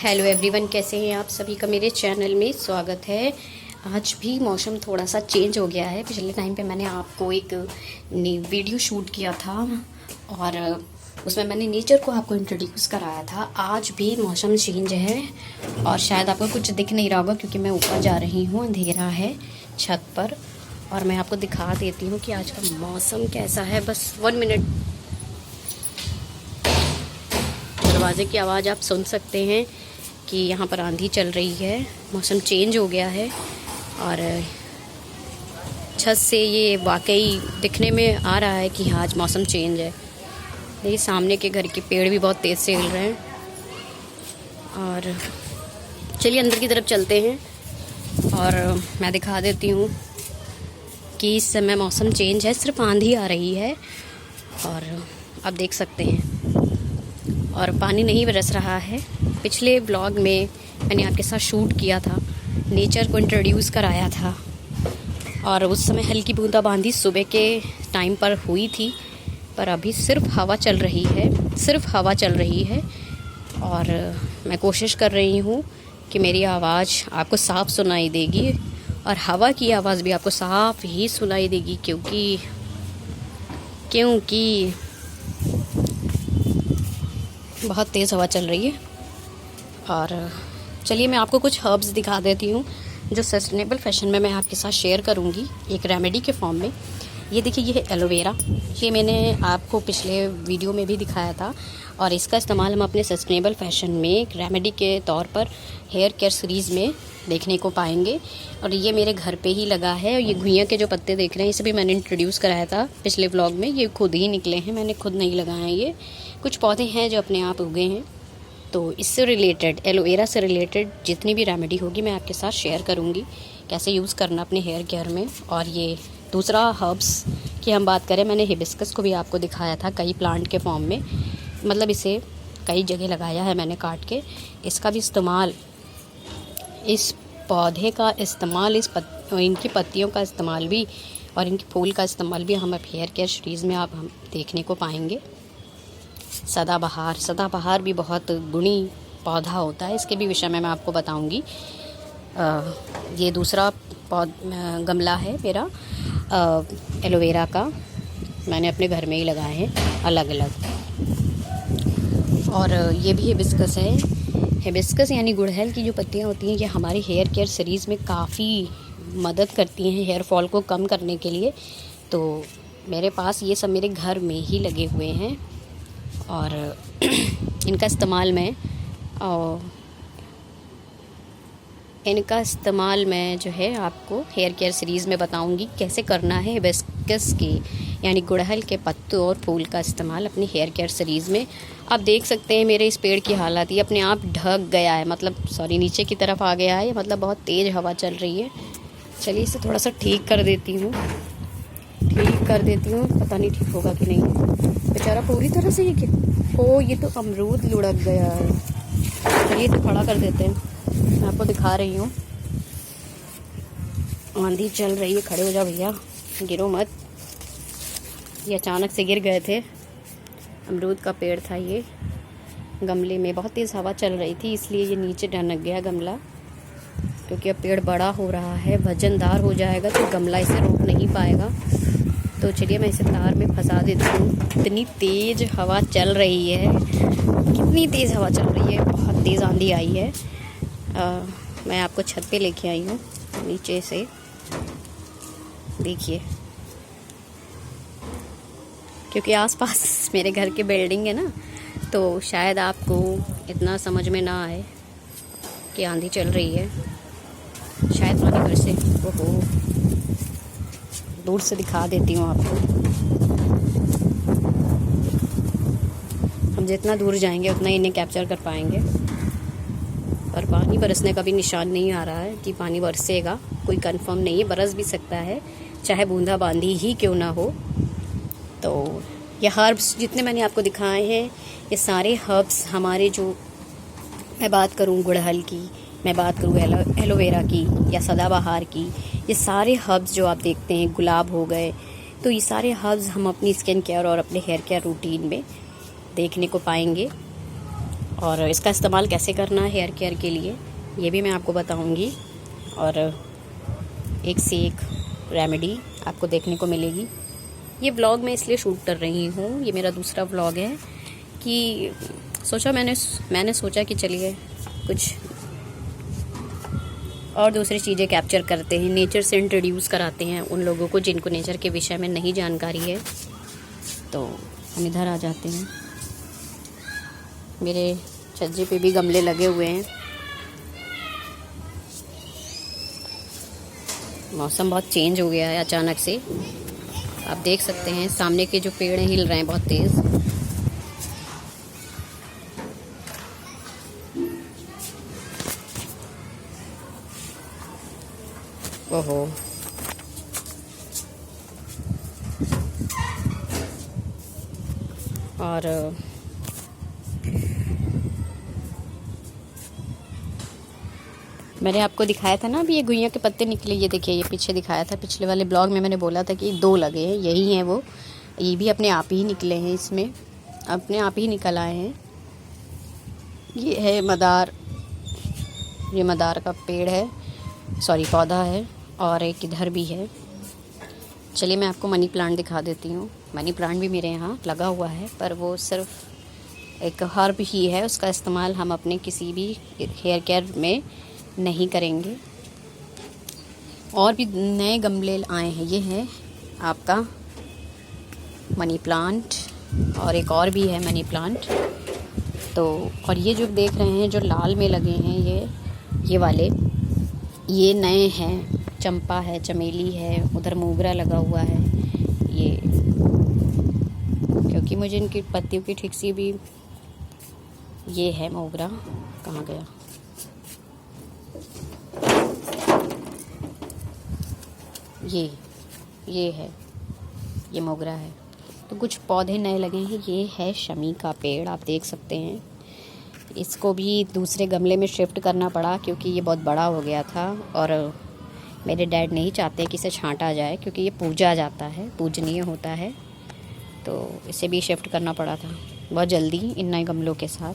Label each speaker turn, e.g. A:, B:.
A: Hello everyone, कैसे हैं आप सभी का मेरे चैनल में स्वागत है। आज भी मौसम थोड़ा सा चेंज हो गया है। पिछले टाइम पे मैंने आपको एक वीडियो शूट किया था और उसमें मैंने नेचर को आपको इंट्रोड्यूस कराया था। आज भी मौसम चेंज है और शायद आपको कुछ दिख नहीं रहा होगा क्योंकि मैं ऊपर जा रही हूँ, अंधेरा है छत पर। और मैं आपको दिखा देती हूँ कि आज का मौसम कैसा है। बस 1 मिनट, दरवाजे की आवाज़ आप सुन सकते हैं कि यहाँ पर आंधी चल रही है। मौसम चेंज हो गया है और छत से ये वाकई दिखने में आ रहा है कि आज मौसम चेंज है। देखिए सामने के घर के पेड़ भी बहुत तेज़ से हिल रहे हैं। और चलिए अंदर की तरफ चलते हैं और मैं दिखा देती हूँ कि इस समय मौसम चेंज है, सिर्फ आंधी आ रही है और आप देख सकते हैं। और पानी नहीं बरस रहा है। पिछले व्लॉग में मैंने आपके साथ शूट किया था, नेचर को इंट्रोड्यूस कराया था और उस समय हल्की बूंदाबांदी सुबह के टाइम पर हुई थी, पर अभी सिर्फ हवा चल रही है, सिर्फ हवा चल रही है। और मैं कोशिश कर रही हूँ कि मेरी आवाज़ आपको साफ सुनाई देगी और हवा की आवाज़ भी आपको साफ ही सुनाई देगी क्योंकि बहुत तेज़ हवा चल रही है। और चलिए मैं आपको कुछ हर्ब्स दिखा देती हूँ जो सस्टेनेबल फैशन में मैं आपके साथ शेयर करूँगी एक रेमेडी के फॉर्म में। ये देखिए, ये है एलोवेरा। ये मैंने आपको पिछले वीडियो में भी दिखाया था और इसका इस्तेमाल हम अपने सस्टेनेबल फैशन में एक रेमेडी के तौर पर हेयर केयर सीरीज़ में देखने को पाएंगे। और ये मेरे घर पे ही लगा है। और ये घुइयाँ के जो पत्ते देख रहे हैं, इसे भी मैंने इंट्रोड्यूस कराया था पिछले व्लॉग में। ये खुद ही निकले हैं, मैंने खुद नहीं लगाए हैं। ये कुछ पौधे हैं जो अपने आप उगे हैं। तो इससे रिलेटेड, एलोवेरा से रिलेटेड जितनी भी रेमेडी होगी मैं आपके साथ शेयर करूँगी, कैसे यूज़ करना अपने हेयर केयर में। और ये दूसरा हर्ब्स की हम बात करें, मैंने हिबिस्कस को भी आपको दिखाया था कई प्लांट के फॉर्म में, मतलब इसे कई जगह लगाया है मैंने काट के। इसका भी इस्तेमाल, इस पौधे का इस्तेमाल, इनकी पत्तियों का इस्तेमाल भी और इनके फूल का इस्तेमाल भी हम हेयर केयर सीरीज़ में आप हम देखने को पाएंगे। सदाबहार भी बहुत गुणी पौधा होता है, इसके भी विषय में मैं आपको बताऊंगी। ये दूसरा गमला है मेरा एलोवेरा का, मैंने अपने घर में ही लगाए हैं अलग अलग। और ये भी हिबिस्कस है। हिबिस्कस यानी गुड़हल की जो पत्तियां होती हैं, ये हमारे हेयर केयर सीरीज़ में काफ़ी मदद करती हैं हेयर फॉल को कम करने के लिए। तो मेरे पास ये सब मेरे घर में ही लगे हुए हैं और इनका इस्तेमाल मैं जो है आपको हेयर केयर सीरीज़ में बताऊंगी कैसे करना है हिबिस्कस के यानी गुड़हल के पत्तों और फूल का इस्तेमाल अपनी हेयर केयर सीरीज़ में। आप देख सकते हैं मेरे इस पेड़ की हालत, ये अपने आप ढक गया है, मतलब नीचे की तरफ आ गया है, मतलब बहुत तेज़ हवा चल रही है। चलिए इसे थोड़ा सा ठीक कर देती हूँ, पता नहीं ठीक होगा कि नहीं। बेचारा पूरी तरह से ये ये तो अमरूद लुढ़क गया है। चलिए तो खड़ा कर देते हैं, मैं आपको दिखा रही हूँ। आंधी चल रही है, खड़े हो जाओ भैया, गिरो मत। ये अचानक से गिर गए थे। अमरूद का पेड़ था ये, गमले में बहुत तेज़ हवा चल रही थी इसलिए ये नीचे ढनक गया गमला, क्योंकि अब पेड़ बड़ा हो रहा है, वजनदार हो जाएगा तो गमला इसे रोक नहीं पाएगा। तो चलिए मैं इसे तार में फंसा देती हूँ। इतनी तेज़ हवा चल रही है, कितनी तेज़ हवा चल रही है, बहुत तेज़ आंधी आई है। मैं आपको छत पे लेके आई हूँ नीचे से, देखिए, क्योंकि आसपास मेरे घर के बिल्डिंग है ना, तो शायद आपको इतना समझ में ना आए कि आंधी चल रही है। शायद पानी बरसे, ओहो, दूर से दिखा देती हूँ आपको। हम जितना दूर जाएंगे उतना इन्हें कैप्चर कर पाएंगे। पर पानी बरसने का भी निशान नहीं आ रहा है कि पानी बरसेगा, कोई कंफर्म नहीं, बरस भी सकता है, चाहे बूंदाबांदी ही क्यों ना हो। तो ये हर्ब्स जितने मैंने आपको दिखाए हैं, ये सारे हर्ब्स हमारे, जो मैं बात करूँ गुड़हल की, मैं बात करूँ एलोवेरा की या सदाबहार की, ये सारे हर्ब्स जो आप देखते हैं, गुलाब हो गए, तो ये सारे हर्ब्स हम अपनी स्किन केयर और अपने हेयर केयर रूटीन में देखने को पाएंगे। और इसका इस्तेमाल कैसे करना है हेयर केयर के लिए ये भी मैं आपको बताऊंगी। और एक से एक रेमेडी आपको देखने को मिलेगी। ये व्लॉग मैं इसलिए शूट कर रही हूँ, ये मेरा दूसरा व्लॉग है कि मैंने सोचा कि चलिए कुछ और दूसरी चीज़ें कैप्चर करते हैं, नेचर से इंट्रोड्यूस कराते हैं उन लोगों को जिनको नेचर के विषय में नहीं जानकारी है। तो हम इधर आ जाते हैं। मेरे छज्जे पे भी गमले लगे हुए हैं। मौसम बहुत चेंज हो गया है अचानक से, आप देख सकते हैं सामने के जो पेड़ हैं हिल रहे हैं बहुत तेज़। ओहो, और मैंने आपको दिखाया था ना अभी ये गुइया के पत्ते निकले, ये देखिए ये पीछे दिखाया था पिछले वाले ब्लॉग में। मैंने बोला था कि 2 लगे हैं, यही हैं वो। ये भी अपने आप ही निकले हैं, इसमें अपने आप ही निकल आए हैं। ये है मदार, ये मदार का पेड़ है, सॉरी पौधा है। और एक इधर भी है। चलिए मैं आपको मनी प्लांट दिखा देती हूँ। मनी प्लांट भी मेरे यहाँ लगा हुआ है, पर वो सिर्फ एक हर्ब ही है, उसका इस्तेमाल हम अपने किसी भी हेयर केयर में नहीं करेंगे। और भी नए गमले आए हैं, ये है आपका मनी प्लांट और एक और भी है मनी प्लांट। तो और ये जो देख रहे हैं जो लाल में लगे हैं ये वाले, ये नए हैं। चंपा है, चमेली है, उधर मोगरा लगा हुआ है। ये क्योंकि मुझे इनकी पत्तियों की ठीक सी भी, ये है मोगरा, कहाँ गया, ये है, ये मोगरा है। तो कुछ पौधे नए लगे हैं। ये है शमी का पेड़, आप देख सकते हैं। इसको भी दूसरे गमले में शिफ्ट करना पड़ा क्योंकि ये बहुत बड़ा हो गया था और मेरे डैड नहीं चाहते कि इसे छांटा जाए क्योंकि ये पूजा जाता है, पूजनीय होता है। तो इसे भी शिफ्ट करना पड़ा था बहुत जल्दी इन नए गमलों के साथ।